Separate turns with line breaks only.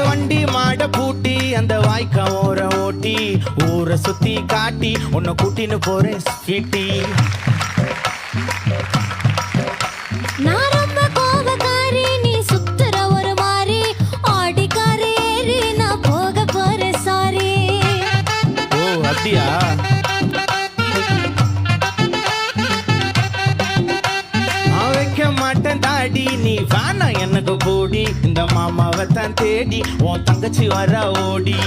வண்டி மாட பூட்டி அந்த வாய்க்கா ஓர ஓட்டி ஊரை சுத்தி காட்டி உன்னை கூட்டின்னு போறேன் ஸ்வீட்டி.
நான் ரொம்ப கோபக்காரி, நீ சுத்துற ஒரு மாதிரி ஆடிக்காரி ஏறி நான் போக போறேன் சாரி.
ஓ அப்படியா? வைக்க மாட்டேன் தாடி, நீ வேணா எனக்கு போடி. இந்த மாமாவை தான் தேடி உன் தங்கச்சி வர ஓடி.